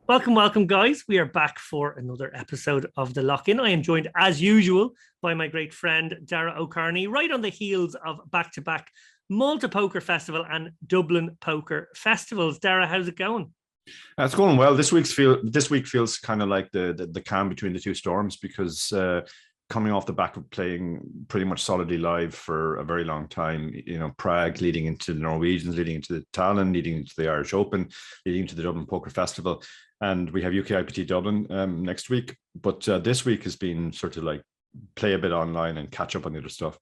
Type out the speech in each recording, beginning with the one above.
Welcome, guys. We are back for another episode of The Lock-In. I am joined, as usual, by my great friend, Dara O'Carney, right on the heels of back-to-back Malta Poker Festival and Dublin Poker Festivals. Dara, how's it going? It's going well. This week feels kind of like the calm between the two storms because coming off the back of playing pretty much solidly live for a very long time, Prague leading into the Norwegians, leading into the Tallinn, leading into the Irish Open, leading into the Dublin Poker Festival. And we have UK Dublin next week. But this week has been sort of like play a bit online and catch up on the other stuff.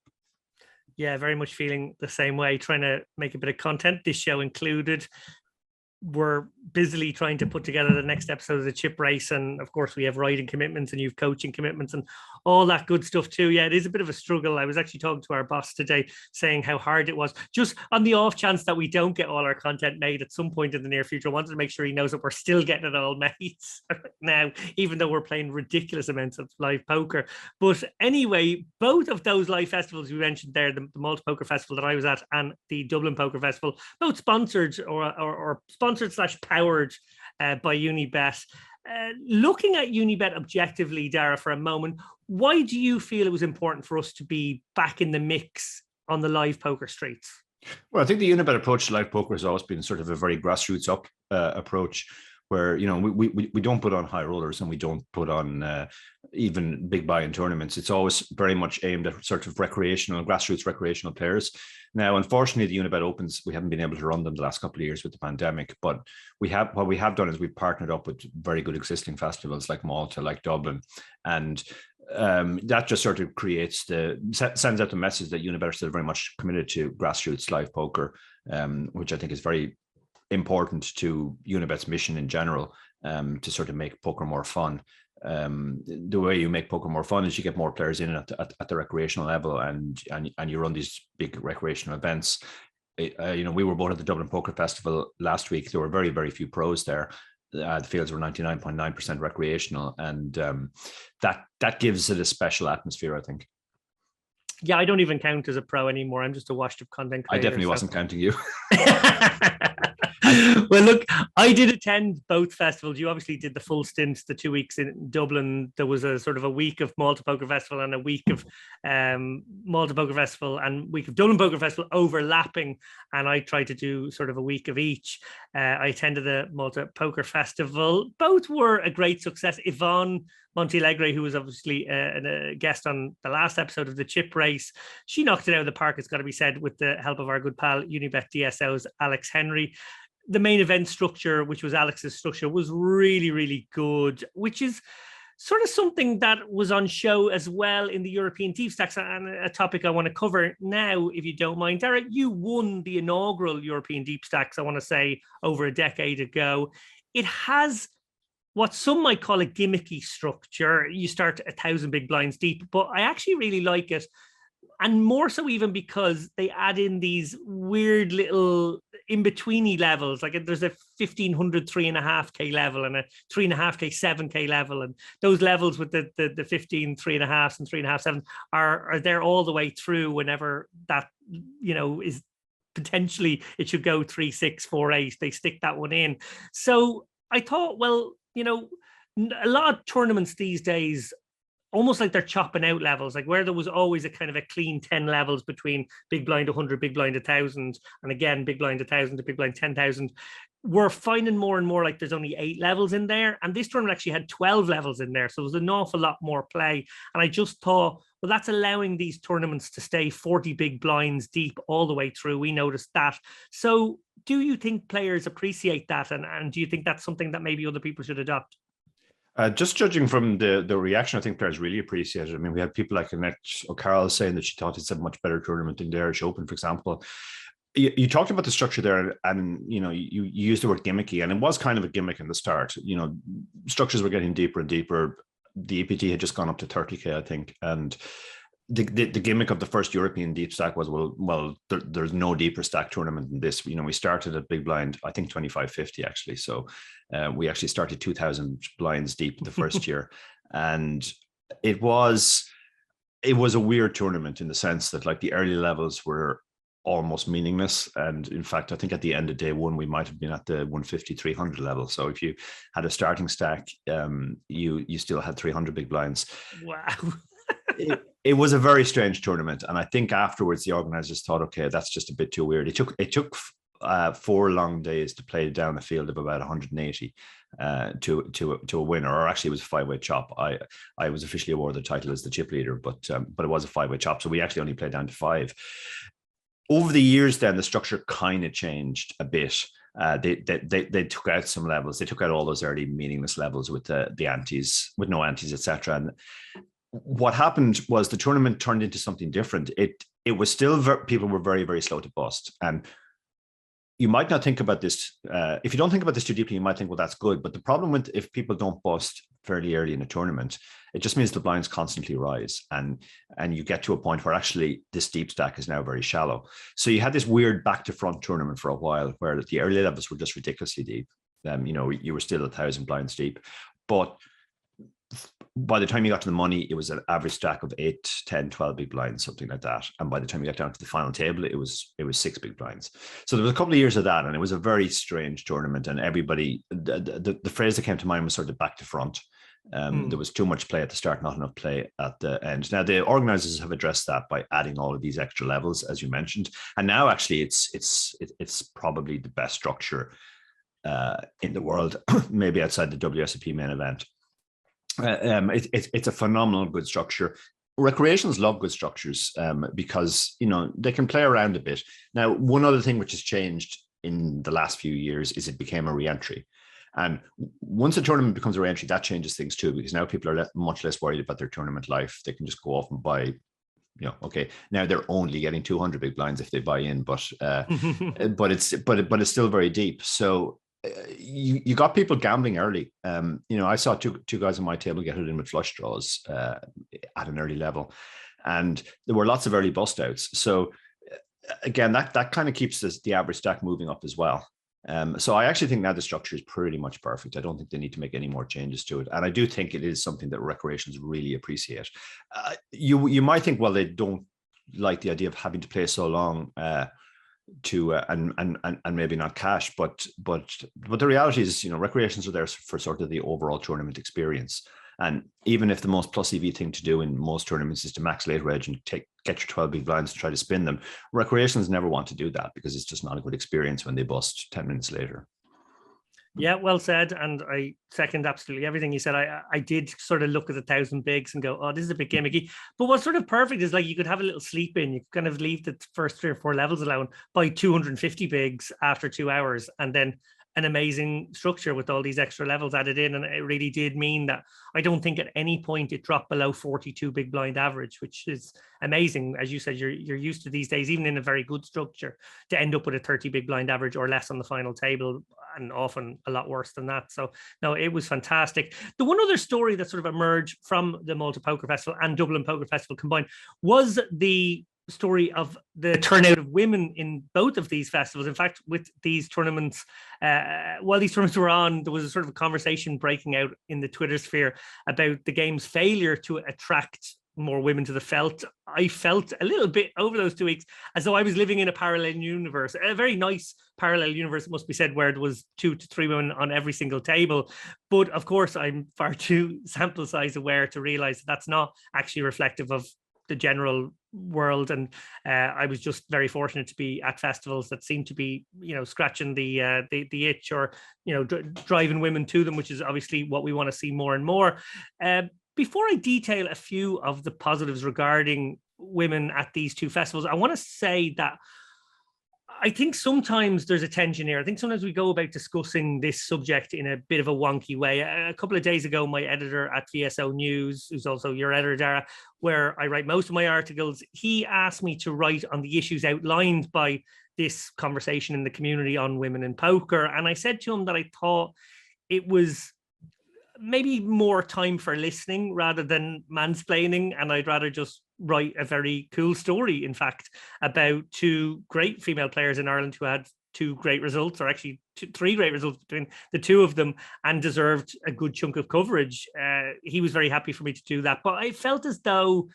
Yeah, very much feeling the same way, trying to make a bit of content, this show included. We're busily trying to put together the next episode of the chip race. And of course, we have writing commitments and you've coaching commitments and all that good stuff too. Yeah, it is a bit of a struggle. I was actually talking to our boss today saying how hard it was, just on the off chance that we don't get all our content made at some point in the near future. I wanted to make sure he knows that we're still getting it all made now, even though we're playing ridiculous amounts of live poker. But anyway, both of those live festivals we mentioned there, the Malta Poker Festival that I was at and the Dublin Poker Festival, both sponsored or sponsored/powered by Unibet. Looking at Unibet objectively, Dara, for a moment, why do you feel it was important for us to be back in the mix on the live poker streets? Well, I think the Unibet approach to live poker has always been sort of a very grassroots up approach, where we don't put on high rollers and we don't put on even big buy-in tournaments. It's always very much aimed at sort of grassroots recreational players. Now, unfortunately, the Unibet Opens, we haven't been able to run them the last couple of years with the pandemic, but what we have done is we've partnered up with very good existing festivals like Malta, like Dublin, and that just sort of sends out the message that Unibet are still very much committed to grassroots live poker, which I think is very important to Unibet's mission in general, to sort of make poker more fun. The way you make poker more fun is you get more players in at the recreational level, and you run these big recreational events. We were both at the Dublin Poker Festival last week. There were very, very few pros there. The fields were 99.9% recreational, and that gives it a special atmosphere, I think. Yeah, I don't even count as a pro anymore. I'm just a washed up content creator. I definitely wasn't counting you. Well, look, I did attend both festivals. You obviously did the full stint, the 2 weeks in Dublin. There was a sort of a week of Malta Poker Festival and a week of Malta Poker Festival and week of Dublin Poker Festival overlapping. And I tried to do sort of a week of each. I attended the Malta Poker Festival. Both were a great success. Yvonne Montealegre, who was obviously a guest on the last episode of the chip race, she knocked it out of the park, it's got to be said, with the help of our good pal Unibet DSO's Alex Henry. The main event structure, which was Alex's structure, was really, really good, which is sort of something that was on show as well in the European Deepstacks, and a topic I want to cover now, if you don't mind. Dara, you won the inaugural European Deepstacks, I want to say, over a decade ago. It has what some might call a gimmicky structure. You start 1,000 big blinds deep, but I actually really like it. And more so even because they add in these weird little in-betweeny levels. Like there's a 1,500 3.5K level and a 3.5K 7K level. And those levels with the 15 3.5s and 3.5 7 are there all the way through whenever that, is potentially it should go 3 6 4 8. They stick that one in. So I thought, well, a lot of tournaments these days, almost like they're chopping out levels, like where there was always a kind of a clean 10 levels between big blind 100, big blind 1,000, and again, big blind 1,000 to big blind 10,000. We're finding more and more like there's only 8 levels in there. And this tournament actually had 12 levels in there. So it was an awful lot more play. And I just thought, well, that's allowing these tournaments to stay 40 big blinds deep all the way through. We noticed that. So do you think players appreciate that? And do you think that's something that maybe other people should adopt? Just judging from the reaction, I think players really appreciate it. I mean, we had people like Annette O'Carroll saying that she thought it's a much better tournament than the Irish Open, for example. You talked about the structure there, and you used the word gimmicky, and it was kind of a gimmick in the start. Structures were getting deeper and deeper. The EPT had just gone up to 30K, I think, and the gimmick of the first European deep stack was, there's no deeper stack tournament than this. We started at big blind, I think 2550 actually. So we actually started 2,000 blinds deep the first year, and it was a weird tournament in the sense that like the early levels were almost meaningless. And in fact, I think at the end of day one, we might have been at the 150, 300 level. So if you had a starting stack, you still had 300 big blinds. Wow. It was a very strange tournament. And I think afterwards the organizers thought, okay, that's just a bit too weird. It took 4 long days to play down a field of about 180 to a winner, or actually it was a 5-way chop. I was officially awarded the title as the chip leader, but it was a 5-way chop. So we actually only played down to 5. Over the years, then the structure kind of changed a bit. They took out some levels. They took out all those early meaningless levels with the antes, with no antes, etc. And what happened was the tournament turned into something different. It was still people were very, very slow to bust. And you might not think about this. If you don't think about this too deeply, you might think, well, that's good. But the problem with if people don't bust fairly early in a tournament, it just means the blinds constantly rise. And you get to a point where actually this deep stack is now very shallow. So you had this weird back to front tournament for a while where the early levels were just ridiculously deep. You were still 1,000 blinds deep. But by the time you got to the money, it was an average stack of 8, 10, 12 big blinds, something like that. And by the time you got down to the final table, it was 6 big blinds. So there was a couple of years of that, and it was a very strange tournament. And everybody, the phrase that came to mind was sort of back to front. There was too much play at the start, not enough play at the end. Now the organizers have addressed that by adding all of these extra levels, as you mentioned. And now actually it's probably the best structure in the world, maybe outside the WSOP main event. It's a phenomenal good structure. Recreations love good structures because they can play around a bit. Now, one other thing which has changed in the last few years is it became a re-entry. And once a tournament becomes a re-entry, that changes things too, because now people are much less worried about their tournament life. They can just go off and buy. Okay, now they're only getting 200 big blinds if they buy in, but it's still very deep. So you got people gambling early. I saw two guys on my table get it in with flush draws at an early level, and there were lots of early bust outs. So again, that kind of keeps the average stack moving up as well. So I actually think now the structure is pretty much perfect. I don't think they need to make any more changes to it, and I do think it is something that recreations really appreciate. You might think, well, they don't like the idea of having to play so long. And maybe not cash, but the reality is, recreations are there for sort of the overall tournament experience. And even if the most plus EV thing to do in most tournaments is to max later edge and get your 12 big blinds and try to spin them, recreations never want to do that because it's just not a good experience when they bust 10 minutes later. Yeah, well said. And I second absolutely everything you said. I did sort of look at 1,000 bigs and go, oh, this is a bit gimmicky. But what's sort of perfect is like you could have a little sleep in. You could kind of leave the first 3 or 4 levels alone, buy 250 bigs after 2 hours, and then an amazing structure with all these extra levels added in. And it really did mean that I don't think at any point it dropped below 42 big blind average, which is amazing. As you said, you're used to these days, even in a very good structure, to end up with a 30 big blind average or less on the final table, and often a lot worse than that. So no, it was fantastic. The one other story that sort of emerged from the Malta Poker Festival and Dublin Poker Festival combined was the story of the turnout of women in both of these festivals. In fact, with these tournaments, while these tournaments were on, there was a sort of a conversation breaking out in the Twitter sphere about the game's failure to attract more women to the felt. I felt a little bit over those 2 weeks as though I was living in a parallel universe, a very nice parallel universe, it must be said, where there was 2 to 3 women on every single table. But of course, I'm far too sample size aware to realize that that's not actually reflective of the general world. And I was just very fortunate to be at festivals that seem to be, scratching the itch, or, driving women to them, which is obviously what we want to see more and more. Before I detail a few of the positives regarding women at these 2 festivals, I want to say that I think sometimes there's a tension here. I think sometimes we go about discussing this subject in a bit of a wonky way. A couple of days ago, my editor at VSO News, who's also your editor, Dara, where I write most of my articles, he asked me to write on the issues outlined by this conversation in the community on women in poker. And I said to him that I thought it was maybe more time for listening rather than mansplaining, and I'd rather just write a very cool story, in fact, about 2 great female players in Ireland who had 2 great results, or actually 3 great results between the 2 of them, and deserved a good chunk of coverage. He was very happy for me to do that, but I felt as though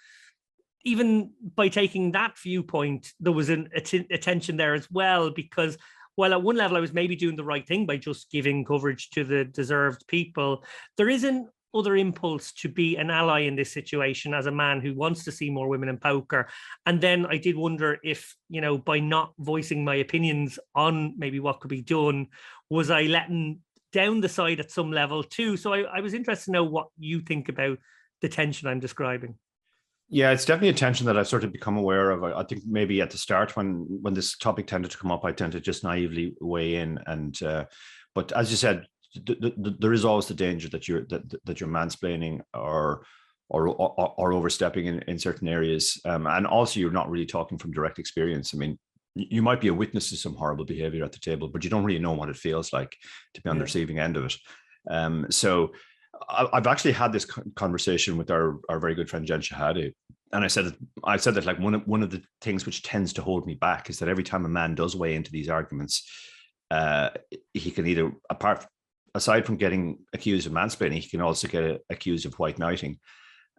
even by taking that viewpoint, there was a tension there as well, because while at one level I was maybe doing the right thing by just giving coverage to the deserved people, there is an other impulse to be an ally in this situation as a man who wants to see more women in poker. And then I did wonder if, by not voicing my opinions on maybe what could be done, was I letting down the side at some level too? So I was interested to know what you think about the tension I'm describing. Yeah, it's definitely a tension that I've sort of become aware of. I think maybe at the start when this topic tended to come up, I tend to just naively weigh in. And but as you said, there is always the danger that you're mansplaining or overstepping in certain areas, and also you're not really talking from direct experience. I mean, you might be a witness to some horrible behavior at the table, but you don't really know what it feels like to be on the receiving end of it. So I've actually had this conversation with our very good friend Jen Shahadi, and I said that like one of the things which tends to hold me back is that every time a man does weigh into these arguments, he can either, aside from getting accused of mansplaining, he can also get accused of white knighting.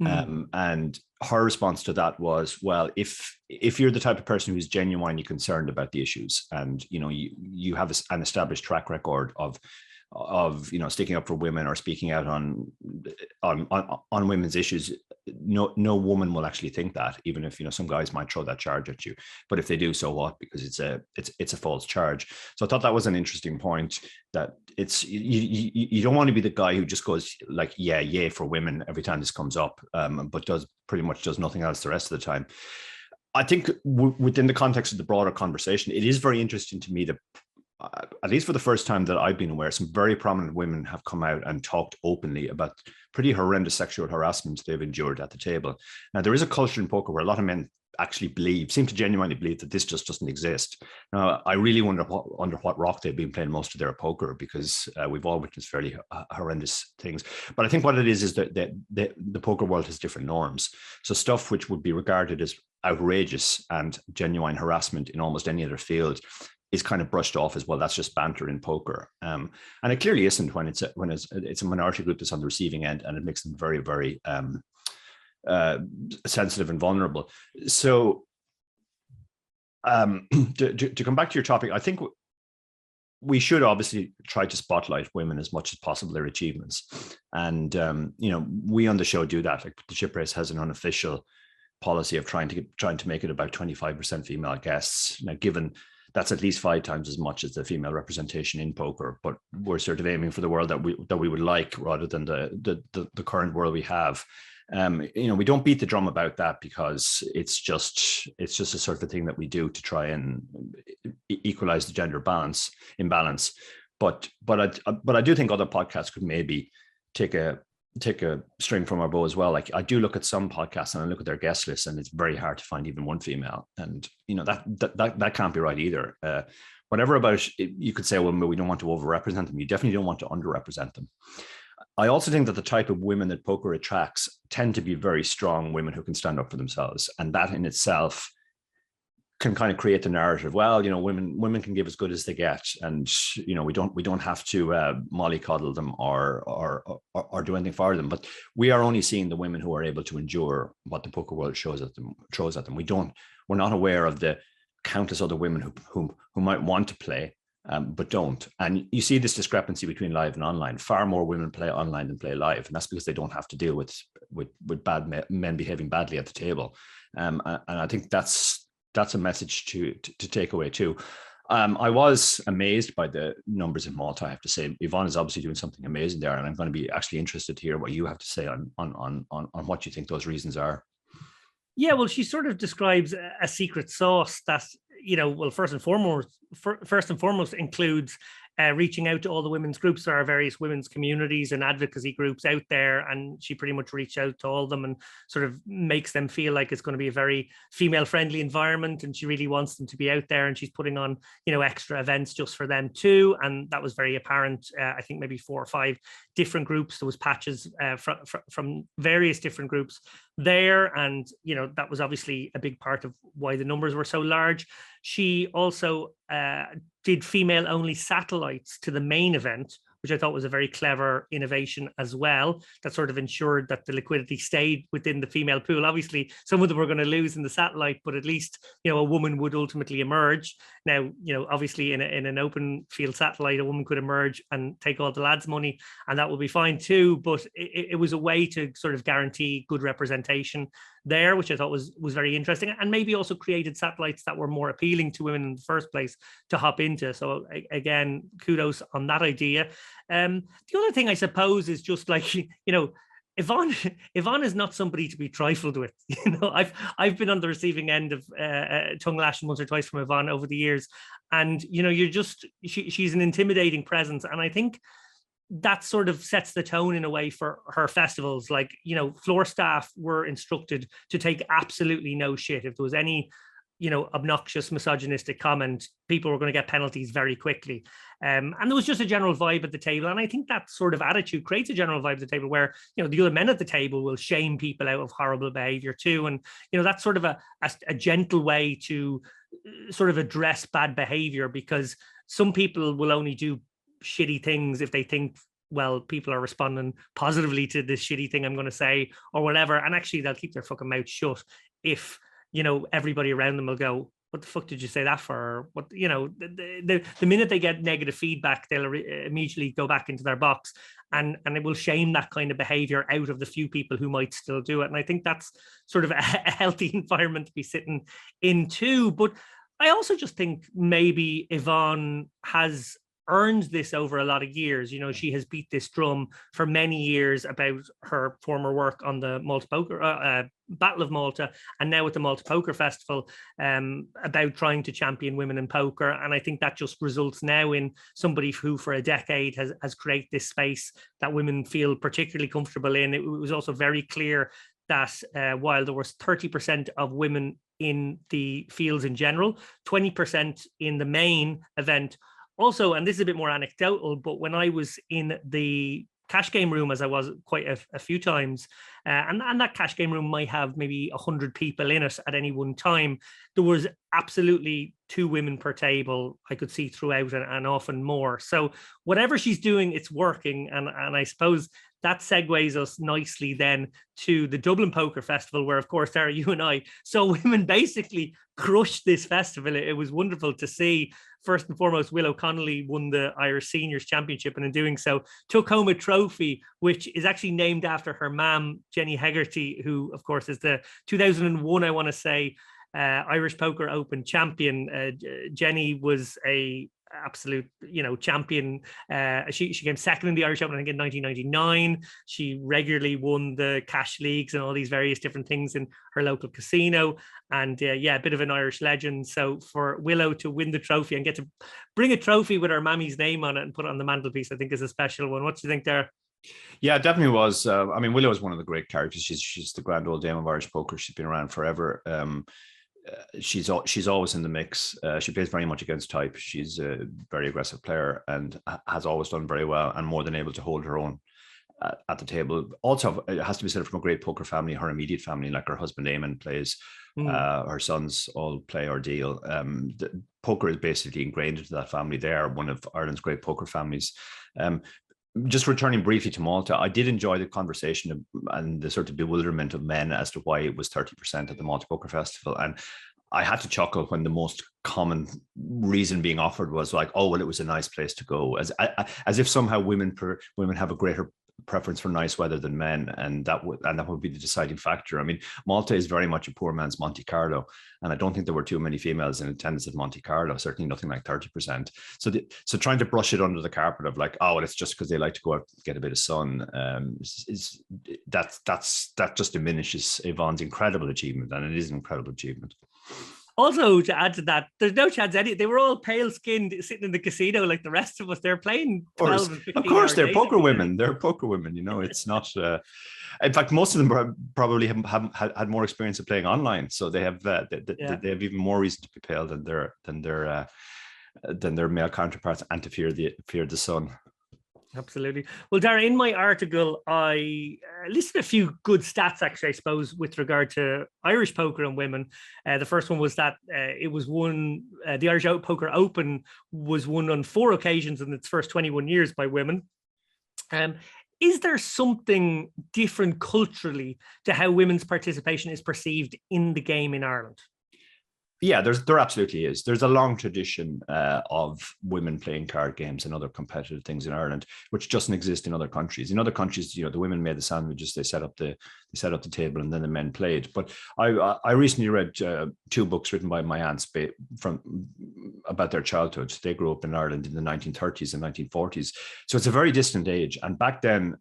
And her response to that was, well, if you're the type of person who's genuinely concerned about the issues, and you have an established track record of sticking up for women or speaking out on women's issues, no woman will actually think that, even if some guys might throw that charge at you. But if they do, so what? Because it's a false charge. So I thought that was an interesting point, that it's you don't want to be the guy who just goes like yeah for women every time this comes up, but does nothing else the rest of the time. I think within the context of the broader conversation, it is very interesting to me that at least for the first time that I've been aware, some very prominent women have come out and talked openly about pretty horrendous sexual harassment they've endured at the table. Now, there is a culture in poker where a lot of men actually seem to genuinely believe that this just doesn't exist. Now, I really wonder under what rock they've been playing most of their poker, because we've all witnessed fairly horrendous things. But I think what it is that the poker world has different norms. So stuff which would be regarded as outrageous and genuine harassment in almost any other field is kind of brushed off as, well, that's just banter in poker. And it clearly isn't when it's a minority group that's on the receiving end, and it makes them very, very sensitive and vulnerable. So to come back to your topic, I think we should obviously try to spotlight women as much as possible, their achievements. And, we on the show do that. Like the Ship Race has an unofficial policy of trying to make it about 25% female guests. Now, given that's at least 5 times as much as the female representation in poker, but we're sort of aiming for the world that we would like, rather than the current world we have. We don't beat the drum about that, because it's just a sort of thing that we do to try and equalize the gender imbalance. But I do think other podcasts could maybe take a string from our bow as well. Like, I do look at some podcasts and I look at their guest list, and it's very hard to find even one female. And that can't be right either. Whatever about it, you could say, well, we don't want to overrepresent them. You definitely don't want to underrepresent them. I also think that the type of women that poker attracts tend to be very strong women who can stand up for themselves, and that in itself can kind of create the narrative. Well, women can give as good as they get, and we don't have to mollycoddle them or do anything for them. But we are only seeing the women who are able to endure what the poker world throws at them. We're not aware of the countless other women who might want to play, but don't. And you see this discrepancy between live and online. Far more women play online than play live, and that's because they don't have to deal with bad men behaving badly at the table. And I think that's a message to take away too. I was amazed by the numbers in Malta, I have to say. Yvonne is obviously doing something amazing there, and I'm going to be actually interested to hear what you have to say on what you think those reasons are. Yeah, well, she sort of describes a secret sauce that, first and foremost includes reaching out to all the women's groups. There are various women's communities and advocacy groups out there, and she pretty much reached out to all of them and sort of makes them feel like it's going to be a very female-friendly environment, and she really wants them to be out there, and she's putting on, extra events just for them too. And that was very apparent. I think maybe 4 or 5 different groups. There was patches from various different groups there, and that was obviously a big part of why the numbers were so large. She also did female-only satellites to the main event which I thought was a very clever innovation as well, that sort of ensured that the liquidity stayed within the female pool. Obviously, some of them were going to lose in the satellite, but at least, a woman would ultimately emerge. Now, obviously in an open field satellite, a woman could emerge and take all the lads' money, and that will be fine too. But it was a way to sort of guarantee good representation there, which I thought was very interesting, and maybe also created satellites that were more appealing to women in the first place to hop into. So again, kudos on that idea. The other thing, I suppose, is just like, Yvonne is not somebody to be trifled with. I've been on the receiving end of tongue lashing once or twice from Yvonne over the years, and she's an intimidating presence, and I think that sort of sets the tone in a way for her festivals. Like, floor staff were instructed to take absolutely no shit. If there was any obnoxious misogynistic comment, people were going to get penalties very quickly. And there was just a general vibe at the table. And I think that sort of attitude creates a general vibe at the table where, the other men at the table will shame people out of horrible behavior too. And, that's sort of a gentle way to sort of address bad behavior, because some people will only do shitty things if they think, well, people are responding positively to this shitty thing I'm going to say or whatever. And actually they'll keep their fucking mouth shut if, everybody around them will go, what the fuck did you say that for? What, the minute they get negative feedback, they'll immediately go back into their box, and it will shame that kind of behavior out of the few people who might still do it. And I think that's sort of a healthy environment to be sitting in too. But I also just think maybe Yvonne has earned this over a lot of years. She has beat this drum for many years about her former work on the Malta Poker Battle of Malta, and now with the Malta Poker Festival, about trying to champion women in poker. And I think that just results now in somebody who for a decade has created this space that women feel particularly comfortable in. It was also very clear that while there was 30% of women in the fields in general, 20% in the main event. Also, and this is a bit more anecdotal, but when I was in the cash game room, as I was quite a few times, and that cash game room might have maybe 100 people in it at any one time, there was absolutely 2 women per table I could see throughout, and often more. So whatever she's doing, it's working. And I suppose that segues us nicely then to the Dublin Poker Festival, where, of course, Dara, you and I saw women basically crush this festival. It was wonderful to see. First and foremost, Willow Connolly won the Irish Seniors Championship, and in doing so took home a trophy, which is actually named after her mum, Jenny Hegarty, who, of course, is the 2001, I want to say, Irish Poker Open champion. Jenny was a absolute champion. She came second in the Irish Open, I think, in 1999. She regularly won the cash leagues and all these various different things in her local casino, and a bit of an Irish legend. So for Willow to win the trophy and get to bring a trophy with her mammy's name on it and put it on the mantelpiece, I think is a special one. What do you think there? Yeah, it definitely was. Willow is one of the great characters. She's the grand old dame of Irish poker. She's been around forever. She's always in the mix. She plays very much against type. She's a very aggressive player and has always done very well, and more than able to hold her own at the table. Also, it has to be said, from a great poker family, her immediate family, like her husband Eamon plays, her sons all play or deal. The poker is basically ingrained into that family. They are one of Ireland's great poker families. Just returning briefly to Malta, I did enjoy the conversation and the sort of bewilderment of men as to why it was 30% at the Malta Poker Festival. And I had to chuckle when the most common reason being offered was like, oh, well, it was a nice place to go, as if somehow women have a greater preference for nice weather than men, and that would be the deciding factor. I mean, Malta is very much a poor man's Monte Carlo, and I don't think there were too many females in attendance at Monte Carlo, certainly nothing like 30%. So trying to brush it under the carpet of like, oh, well, it's just because they like to go out and get a bit of sun, that just diminishes Yvonne's incredible achievement, and it is an incredible achievement. Also, to add to that, there's no chance they were all pale skinned sitting in the casino like the rest of us. They're playing 12 and 15. Of course, they're poker women. They're poker women. It's not. In fact, most of them probably have had more experience of playing online, so they have they have even more reason to be pale than their male counterparts, and to fear the sun. Absolutely. Well, Dara, in my article, I listed a few good stats, actually, I suppose, with regard to Irish poker and women. The first one was that it was won, the Irish Poker Open was won on 4 occasions in its first 21 years by women. Is there something different culturally to how women's participation is perceived in the game in Ireland? Yeah, there absolutely is. There's a long tradition of women playing card games and other competitive things in Ireland, which doesn't exist in other countries. In other countries, the women made the sandwiches, they set up the table, and then the men played. But I recently read 2 books written by my aunts about their childhood. They grew up in Ireland in the 1930s and 1940s, so it's a very distant age. And back then,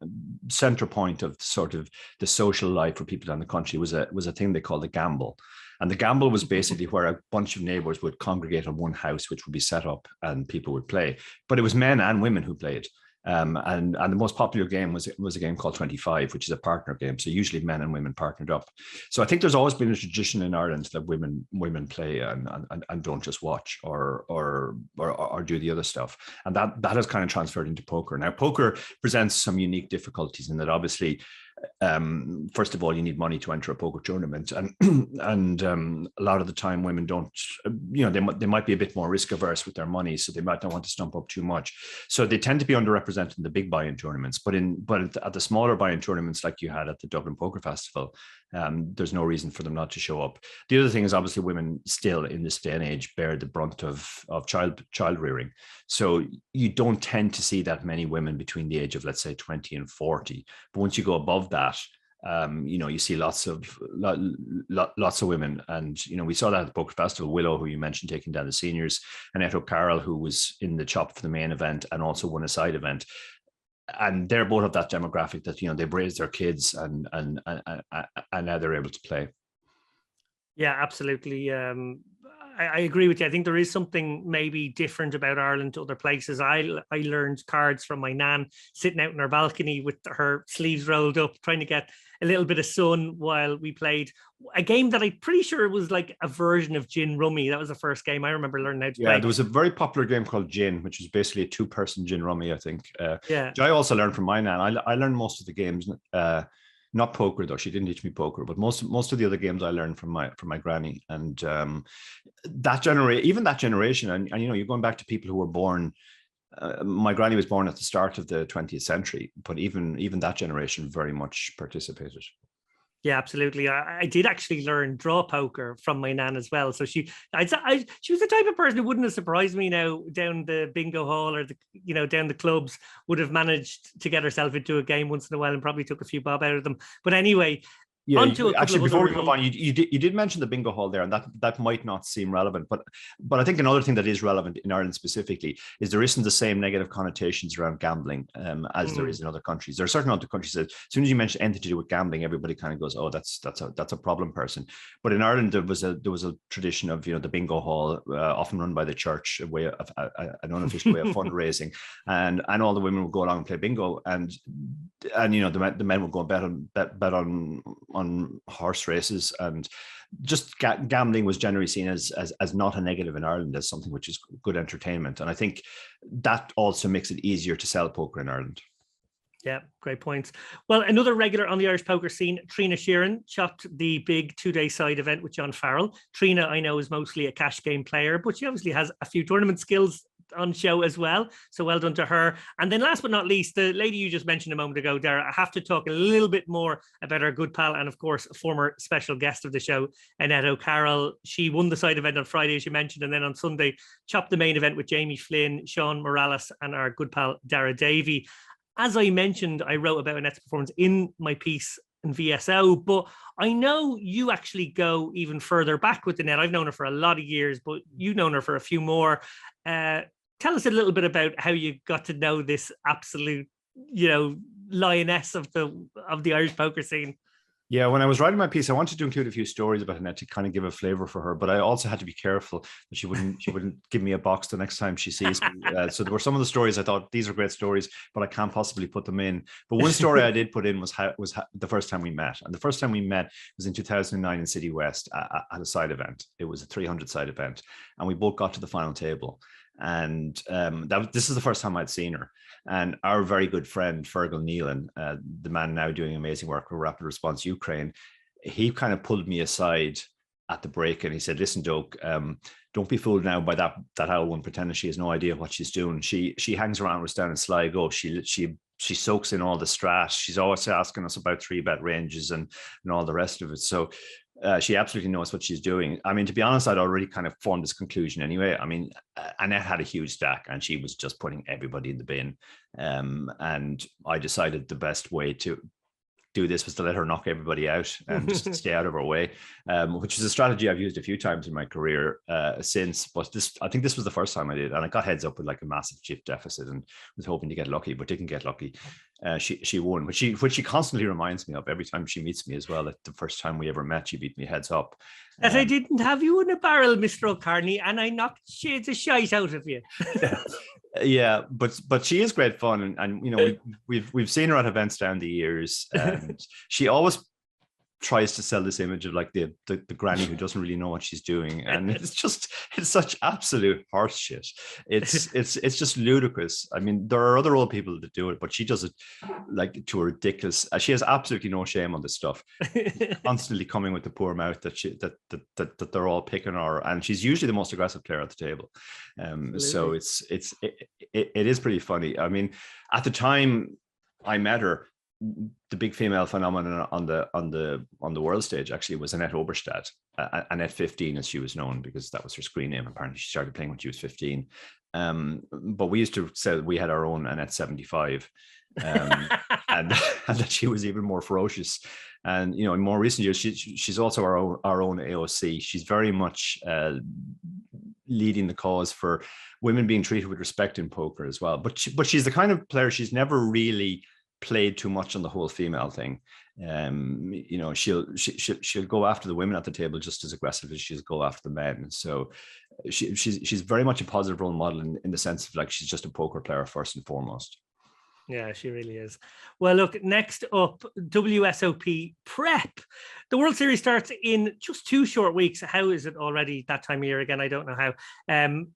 center point of sort of the social life for people down the country was a thing they called the gamble. And the gamble was basically where a bunch of neighbors would congregate on one house, which would be set up and people would play. But it was men and women who played. And the most popular game was a game called 25, which is a partner game. So usually men and women partnered up. So I think there's always been a tradition in Ireland that women play and don't just watch or do the other stuff. And that has kind of transferred into poker. Now, poker presents some unique difficulties in that obviously, first of all, you need money to enter a poker tournament, and a lot of the time women don't, they might be a bit more risk averse with their money, so they might not want to stump up too much. So they tend to be underrepresented in the big buy-in tournaments, but at the smaller buy-in tournaments like you had at the Dublin Poker Festival, there's no reason for them not to show up. The other thing is obviously women still in this day and age bear the brunt of child rearing. So you don't tend to see that many women between the age of, let's say, 20 and 40. But once you go above that, you see lots of women. And, we saw that at the Poker Festival. Willow, who you mentioned, taking down the seniors, Annette O'Carroll, who was in the chop for the main event and also won a side event. And they're both of that demographic that, they've raised their kids and now they're able to play. Yeah, absolutely. I agree with you. I think there is something maybe different about Ireland to other places. I learned cards from my nan sitting out in her balcony with her sleeves rolled up, trying to get a little bit of sun while we played a game that I'm pretty sure was like a version of gin rummy. That was the first game I remember learning how to play. Yeah, there was a very popular game called gin, which was basically a 2-person gin rummy, I think. Yeah. Which I also learned from my nan. I learned most of the games, not poker though. She didn't teach me poker, but most of the other games I learned from my granny. And that generation, and you're going back to people who were born. My granny was born at the start of the 20th century, but even that generation very much participated. Yeah, absolutely. I did actually learn draw poker from my nan as well. So she was the type of person who wouldn't have surprised me now down the bingo hall or down the clubs, would have managed to get herself into a game once in a while and probably took a few bob out of them. But anyway. Yeah, actually, before we move on, you did mention the bingo hall there, and that might not seem relevant, but I think another thing that is relevant in Ireland specifically is there isn't the same negative connotations around gambling as there is in other countries. There are certain other countries that as soon as you mention anything to do with gambling, everybody kind of goes, "Oh, that's a problem person." But in Ireland, there was a tradition of the bingo hall, often run by the church, a way of an unofficial way of fundraising, and all the women would go along and play bingo, and the men would go and bet on horse races, and just gambling was generally seen as not a negative in Ireland, as something which is good entertainment. And I think that also makes it easier to sell poker in Ireland. Yeah, great points. Well, another regular on the Irish poker scene, Triona Sheeran, chopped the big 2-day side event with John Farrell. Triona, I know, is mostly a cash game player, but she obviously has a few tournament skills on show as well. So well done to her. And then last but not least, the lady you just mentioned a moment ago, Dara, I have to talk a little bit more about our good pal and of course former special guest of the show, Annette O'Carroll. She won the side event on Friday, as you mentioned, and then on Sunday chopped the main event with Jamie Flynn, Sean Morales and our good pal Dara Davy. As I mentioned, I wrote about Annette's performance in my piece in VSO, but I know you actually go even further back with Annette. I've known her for a lot of years, but you've known her for a few more. Tell us a little bit about how you got to know this absolute, lioness of the Irish poker scene. Yeah, when I was writing my piece, I wanted to include a few stories about Annette to kind of give a flavor for her, but I also had to be careful that she wouldn't give me a box the next time she sees me. So there were some of the stories I thought these are great stories, but I can't possibly put them in. But one story I did put in was the first time we met, and the first time we met was in 2009 in City West at a side event. It was a 300 side event, and we both got to the final table. And this is the first time I'd seen her. And our very good friend, Fergal Nealon, the man now doing amazing work with Rapid Response Ukraine, he kind of pulled me aside at the break and he said, "Listen, Doak, don't be fooled now by that owl one pretending she has no idea what she's doing. She hangs around with us down in Sligo. She she soaks in all the strat. She's always asking us about 3-bet ranges and all the rest of it. So she absolutely knows what she's doing. I mean, to be honest, I'd already kind of formed this conclusion anyway. I mean, Annette had a huge stack and she was just putting everybody in the bin. And I decided the best way to do this was to let her knock everybody out and just stay out of her way, which is a strategy I've used a few times in my career since. But I think this was the first time I did, and I got heads up with like a massive chip deficit and was hoping to get lucky, but didn't get lucky. She won, which she constantly reminds me of every time she meets me as well. Like the first time we ever met, she beat me heads up. That I didn't have you in a barrel, Mr. O'Carney, and I knocked shades of shite out of you. Yeah, but she is great fun, and you know we've seen her at events down the years, and she always tries to sell this image of like the granny who doesn't really know what she's doing, and it's such absolute horse shit. It's just ludicrous. I mean, there are other old people that do it, but she does it like to a ridiculous. She has absolutely no shame on this stuff. Constantly coming with the poor mouth that they're all picking her, and she's usually the most aggressive player at the table. So it is pretty funny. I mean, at the time I met her, the big female phenomenon on the world stage actually was Annette Oberstadt, Annette 15 as she was known, because that was her screen name. Apparently she started playing when she was 15, but we used to say we had our own Annette 75, and that she was even more ferocious. And you know, in more recent years she's also our own AOC. She's very much leading the cause for women being treated with respect in poker as well, but she's the kind of player, she's never really played too much on the whole female thing. You know, she'll go after the women at the table just as aggressive as she'll go after the men. So she's very much a positive role model in the sense of like she's just a poker player first and foremost. Yeah, she really is. Well, look, next up, WSOP prep. The World Series starts in just 2 short weeks. How is it already that time of year again? I don't know how. And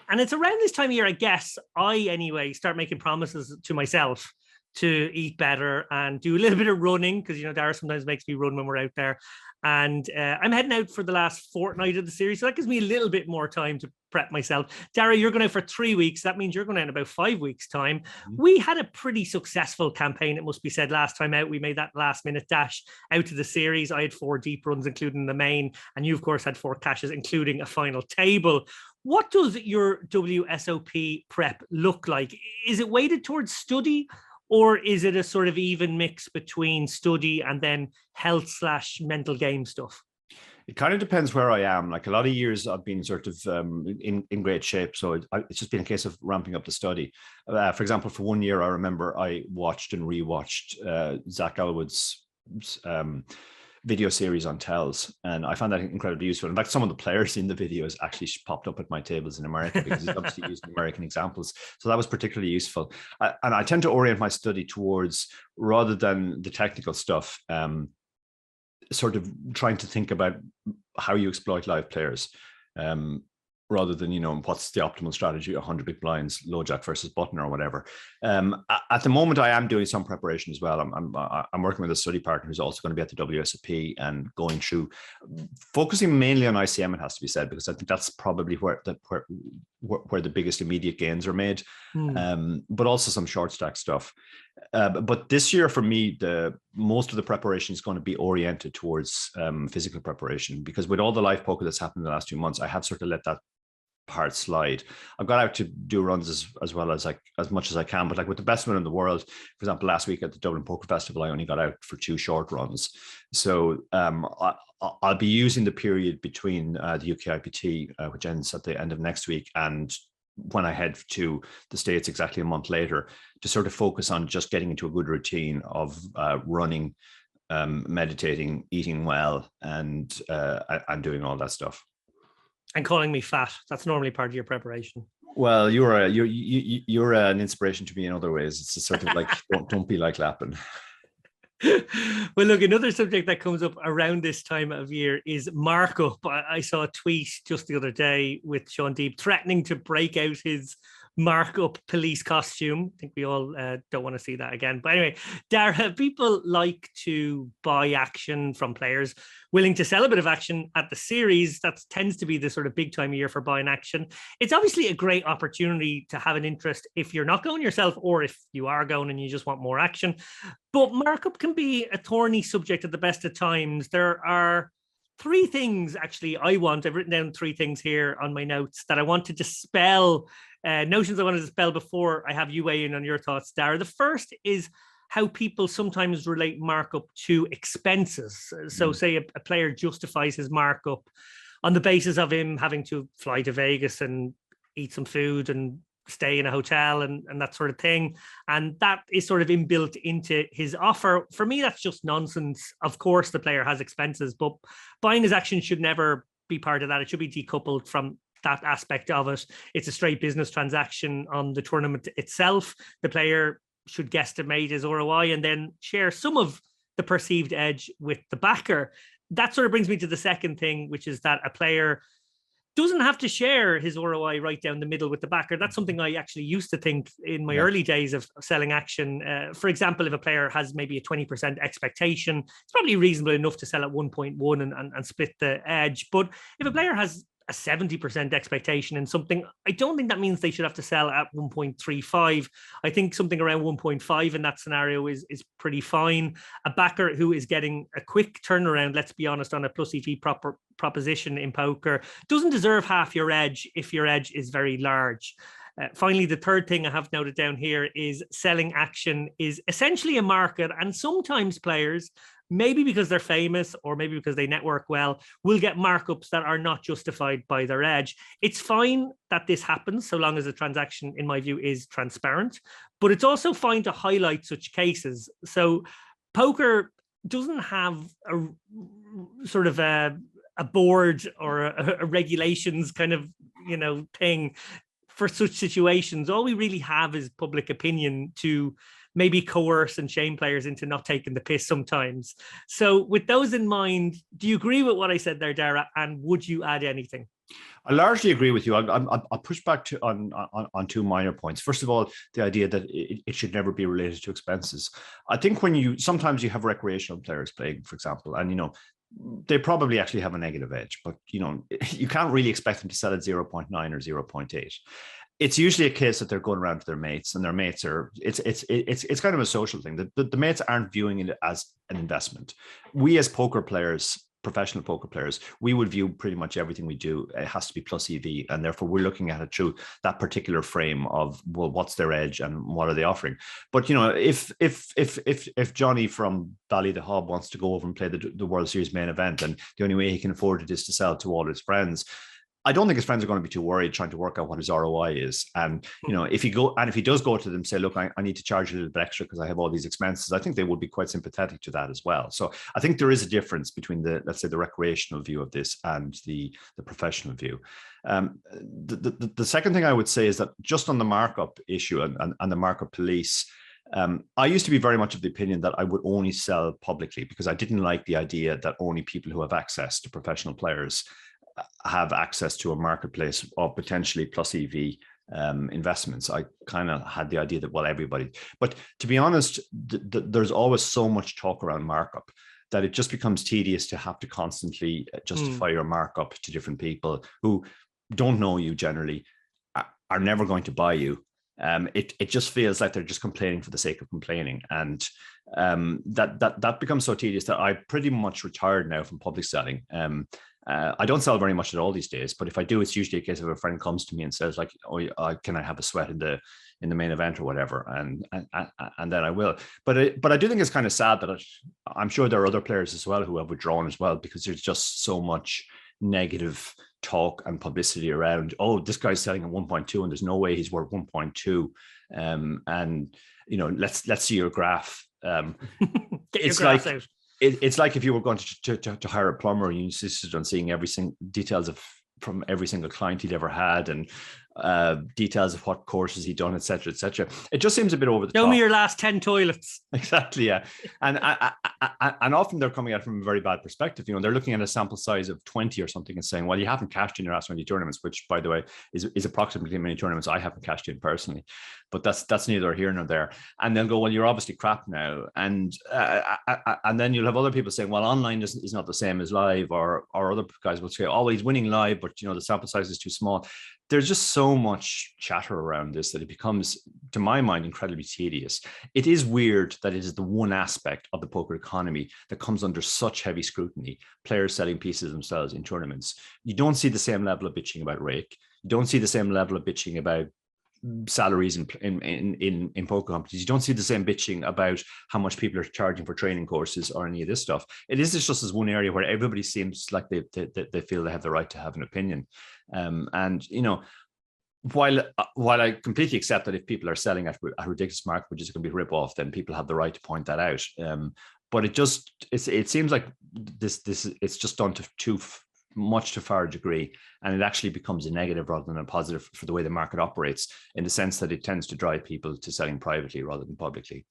it's around this time of year, I guess, anyway start making promises to myself to eat better and do a little bit of running, because, you know, Dara sometimes makes me run when we're out there. And I'm heading out for the last fortnight of the series, so that gives me a little bit more time to prep myself. Dara, you're going out for 3 weeks. That means you're going out in about 5 weeks' time. Mm-hmm. We had a pretty successful campaign, it must be said, last time out. We made that last-minute dash out to the series. I had 4 deep runs, including the main, and you, of course, had 4 cashes, including a final table. What does your WSOP prep look like? Is it weighted towards study, or is it a sort of even mix between study and then health/mental game stuff? It kind of depends where I am. Like a lot of years I've been sort of in great shape. So it's just been a case of ramping up the study. For example, for 1 year, I remember I watched and rewatched Zach Elwood's video series on tells, and I found that incredibly useful. In fact, some of the players in the videos actually popped up at my tables in America because he's obviously using American examples. So that was particularly useful. And I tend to orient my study towards, rather than the technical stuff, sort of trying to think about how you exploit live players, rather than, you know, what's the optimal strategy, 100 big blinds, low jack versus button or whatever. At the moment, I am doing some preparation as well. I'm working with a study partner who's also going to be at the WSOP and going through, focusing mainly on ICM, it has to be said, because I think that's probably where the biggest immediate gains are made, but also some short stack stuff. But this year for me, most of the preparation is going to be oriented towards physical preparation, because with all the live poker that's happened in the last 2 months, I have sort of let that part slide. I've got out to do runs as well as as much as I can, but like with the best one in the world, for example, last week at the Dublin Poker Festival, I only got out for 2 short runs. So I'll be using the period between the UK IPT, which ends at the end of next week, and when I head to the States exactly a month later, to sort of focus on just getting into a good routine of running, meditating, eating well, and doing all that stuff. And calling me fat. That's normally part of your preparation. Well, you're an inspiration to me in other ways. It's sort of like, don't be like Lappin. Well, look, another subject that comes up around this time of year is markup. I saw a tweet just the other day with Sean Deeb threatening to break out his markup police costume. I think we all don't want to see that again. But anyway, Dara, people like to buy action from players willing to sell a bit of action at the series. That tends to be the sort of big time of year for buying action. It's obviously a great opportunity to have an interest if you're not going yourself, or if you are going and you just want more action. But markup can be a thorny subject at the best of times. There are three things actually I've written down three things here on my notes that I want to dispel, notions I want to dispel before I have you weigh in on your thoughts, Dara. The first is how people sometimes relate markup to expenses. So say a player justifies his markup on the basis of him having to fly to Vegas and eat some food and stay in a hotel and that sort of thing. And that is sort of inbuilt into his offer. For me, that's just nonsense. Of course, the player has expenses, but buying his action should never be part of that. It should be decoupled from that aspect of it. It's a straight business transaction on the tournament itself. The player should guesstimate his ROI and then share some of the perceived edge with the backer. That sort of brings me to the second thing, which is that a player doesn't have to share his ROI right down the middle with the backer. That's something I actually used to think in my early days of selling action. For example, if a player has maybe a 20% expectation, it's probably reasonable enough to sell at 1.1 and split the edge. But if a player has a 70% expectation in something, I don't think that means they should have to sell at 1.35. I think something around 1.5 in that scenario is pretty fine. A backer who is getting a quick turnaround, let's be honest, on a plus EV proposition in poker doesn't deserve half your edge if your edge is very large. Finally, the third thing I have noted down here is selling action is essentially a market, and sometimes players, maybe because they're famous or maybe because they network well, will get markups that are not justified by their edge. It's fine that this happens so long as the transaction, in my view, is transparent, but it's also fine to highlight such cases. So poker doesn't have a sort of a board or a regulations kind of, thing for such situations. All we really have is public opinion to maybe coerce and shame players into not taking the piss sometimes. So with those in mind, do you agree with what I said there, Dara? And would you add anything? I largely agree with you. I'll push back on two minor points. First of all, the idea that it should never be related to expenses. I think sometimes you have recreational players playing, for example, and they probably actually have a negative edge, but you can't really expect them to sell at 0.9 or 0.8. It's usually a case that they're going around to their mates, and their mates are, it's kind of a social thing. The mates aren't viewing it as an investment. We as poker players, professional poker players, we would view pretty much everything we do, it has to be plus EV, and therefore we're looking at it through that particular frame of, well, what's their edge and what are they offering. But if Johnny from Ballydehob wants to go over and play the World Series main event, and the only way he can afford it is to sell to all his friends, I don't think his friends are going to be too worried trying to work out what his ROI is. And, if he does go to them, say, look, I need to charge a little bit extra because I have all these expenses, I think they would be quite sympathetic to that as well. So I think there is a difference between let's say the recreational view of this and the professional view. The second thing I would say is that just on the markup issue and the markup police, I used to be very much of the opinion that I would only sell publicly because I didn't like the idea that only people who have access to professional players have access to a marketplace of potentially plus EV investments. I kind of had the idea that, well, everybody, but to be honest, there's always so much talk around markup that it just becomes tedious to have to constantly justify your markup to different people who don't know you generally, are never going to buy you. It just feels like they're just complaining for the sake of complaining. And that becomes so tedious that I pretty much retired now from public selling. I don't sell very much at all these days, but if I do, it's usually a case of a friend comes to me and says, like, "Oh, can I have a sweat in the main event or whatever?" And then I will. But I do think it's kind of sad that I'm sure there are other players as well who have withdrawn as well, because there's just so much negative talk and publicity around, oh, this guy's selling at 1.2 and there's no way he's worth 1.2. And let's see your graph. Get your graph out. It's like if you were going to hire a plumber and you insisted on seeing details from every single client he'd ever had. And details of what courses he'd done, etc., etc. It just seems a bit over the top. Show me your last 10 toilets. Exactly, yeah. And often they're coming at it from a very bad perspective. They're looking at a sample size of 20 or something and saying, well, you haven't cashed in your last 20 tournaments, which, by the way, is approximately how many tournaments I haven't cashed in personally. But that's neither here nor there. And they'll go, well, you're obviously crap now. And then you'll have other people saying, well, online is not the same as live, or other guys will say, oh, he's winning live, but the sample size is too small. There's just so much chatter around this that it becomes, to my mind, incredibly tedious. It is weird that it is the one aspect of the poker economy that comes under such heavy scrutiny, players selling pieces of themselves in tournaments. You don't see the same level of bitching about rake. You don't see the same level of bitching about salaries in poker companies. You don't see the same bitching about how much people are charging for training courses or any of this stuff. It is just as one area where everybody seems like they feel they have the right to have an opinion. And while I completely accept that if people are selling at a ridiculous mark, which is going to be a rip off, then people have the right to point that out. But it seems like this it's just done to too much to far degree, and it actually becomes a negative rather than a positive for the way the market operates, in the sense that it tends to drive people to selling privately rather than publicly.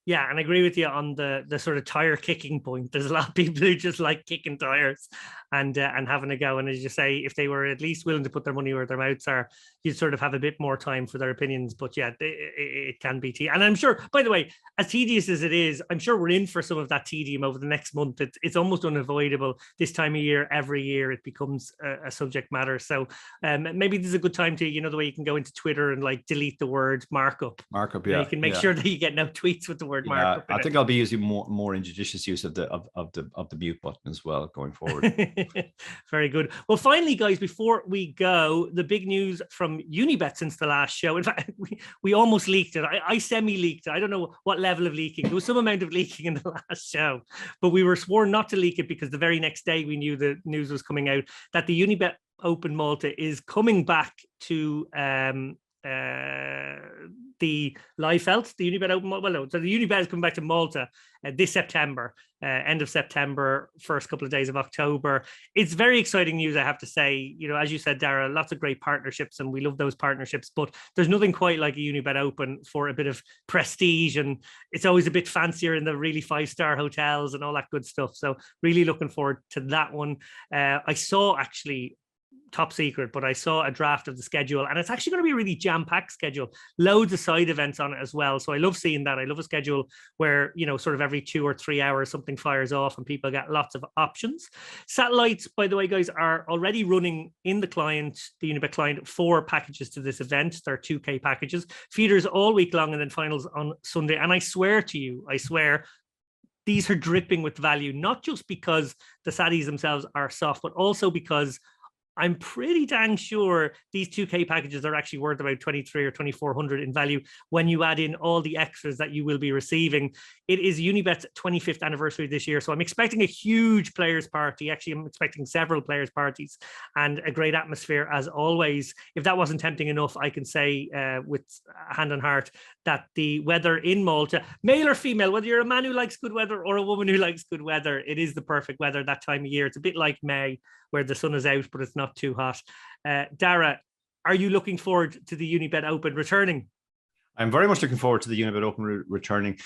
Yeah, and I agree with you on the sort of tire kicking point. There's a lot of people who just like kicking tires and having a go. And as you say, if they were at least willing to put their money where their mouths are, you'd sort of have a bit more time for their opinions. But yeah, it can be tedious. And I'm sure, by the way, as tedious as it is, I'm sure we're in for some of that tedium over the next month. It's almost unavoidable. This time of year, every year, it becomes a subject matter. So maybe this is a good time to, the way you can go into Twitter and like delete the word markup. Markup, yeah. You can make sure that you get no tweets with the word markup. I think I'll be using more injudicious use of the mute button as well going forward. Very good. Well, finally, guys, before we go, the big news from Unibet since the last show. In fact, we almost leaked it. I semi-leaked it. I don't know what level of leaking. There was some amount of leaking in the last show, but we were sworn not to leak it because the very next day we knew the news was coming out that the Unibet Open Malta is coming back to the Liefeld, the Unibet Open. Well, no, so the Unibet is coming back to Malta this September, end of September, first couple of days of October. It's very exciting news, I have to say. As you said, Dara, lots of great partnerships, and we love those partnerships. But there's nothing quite like a Unibet Open for a bit of prestige, and it's always a bit fancier in the really 5-star hotels and all that good stuff. So really looking forward to that one. I saw actually, top secret, but I saw a draft of the schedule, and it's actually going to be a really jam-packed schedule, loads of side events on it as well. So I love seeing that. I love a schedule where sort of every 2 or 3 hours something fires off and people get lots of options. Satellites, by the way, guys, are already running in the Unibet client, 4 packages to this event. They're 2K packages, feeders all week long, and then finals on Sunday. And I swear to you, these are dripping with value, not just because the Satis themselves are soft, but also because I'm pretty dang sure these 2K packages are actually worth about 23 or 2,400 in value when you add in all the extras that you will be receiving. It is Unibet's 25th anniversary this year, so I'm expecting a huge players party. Actually, I'm expecting several players parties and a great atmosphere as always. If that wasn't tempting enough, I can say with hand on heart that the weather in Malta, male or female, whether you're a man who likes good weather or a woman who likes good weather, it is the perfect weather that time of year. It's a bit like May, where the sun is out, but it's not too hot. Dara, are you looking forward to the Unibet Open returning? I'm very much looking forward to the Unibet Open returning.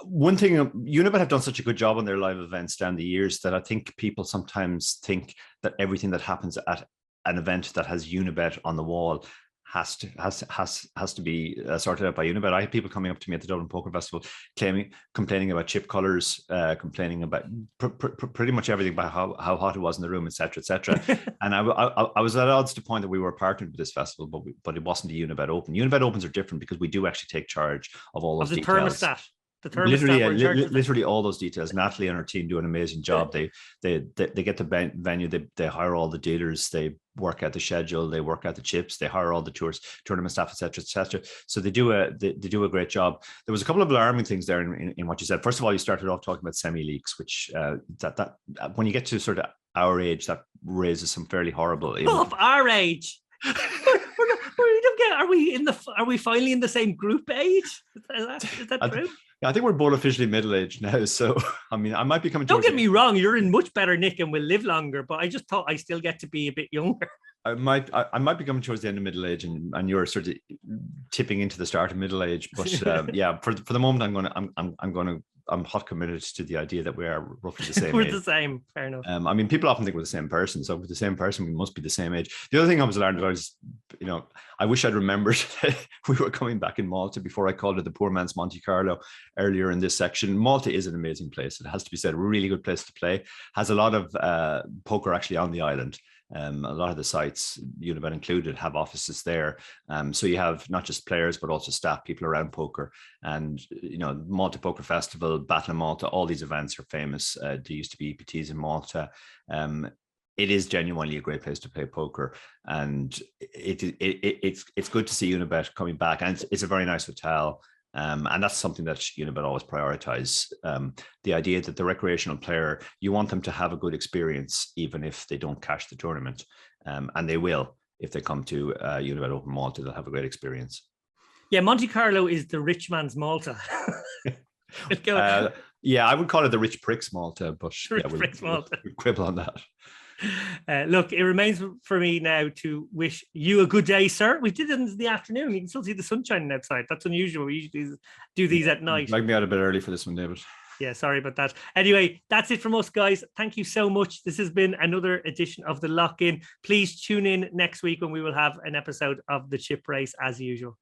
One thing, Unibet have done such a good job on their live events down the years that I think people sometimes think that everything that happens at an event that has Unibet on the wall has to be sorted out by Unibet. I had people coming up to me at the Dublin Poker Festival complaining about chip colors, complaining about pretty much everything about how hot it was in the room, etc. And I was at odds to the point that we were partnered with this festival, but it wasn't a Unibet Open. Unibet Opens are different because we do actually take charge of all those details. Thermostat. Literally all those details. Natalie and her team do an amazing job. They get the venue, they hire all the dealers, they work out the schedule, they work out the chips, they hire all the tournament staff, etc. So they do a great job. There was a couple of alarming things there in what you said. First of all, you started off talking about semi-leaks, which that when you get to sort of our age, that raises some fairly horrible. Our age. Are we finally in the same group age? Is that true? I think we're both officially middle-aged now, so I mean, I might be coming. Don't get me wrong, you're in much better nick and will live longer, but I just thought I still get to be a bit younger. I might be coming towards the end of middle age, and you're sort of tipping into the start of middle age. But yeah, for the moment, I'm hot committed to the idea that we are roughly the same We're age. the same. Fair enough. I mean, people often think we're the same person. So if we're the same person, we must be the same age. The other thing I was learning, I wish I'd remembered that we were coming back in Malta before I called it the poor man's Monte Carlo earlier in this section. Malta is an amazing place. It has to be said, a really good place to play. Has a lot of poker actually on the island. A lot of the sites, Unibet included, have offices there. So you have not just players, but also staff, people around poker. And, Malta Poker Festival, Battle of Malta, all these events are famous. There used to be EPTs in Malta. It is genuinely a great place to play poker. And it's good to see Unibet coming back. And it's a very nice hotel. And that's something that Unibet always prioritize. The idea that the recreational player, you want them to have a good experience, even if they don't cash the tournament. And they will. If they come to Unibet Open Malta, they'll have a great experience. Yeah, Monte Carlo is the rich man's Malta. Yeah, I would call it the rich pricks Malta, but we'll quibble on that. Look, it remains for me now to wish you a good day, sir. We did it in the afternoon. You can still see the sun shining outside. That's unusual. We usually do these at night. Like me out a bit early for this one, David. Yeah, sorry about that. Anyway, that's it from us, guys. Thank you so much. This has been another edition of The Lock-In. Please tune in next week when we will have an episode of The Chip Race as usual.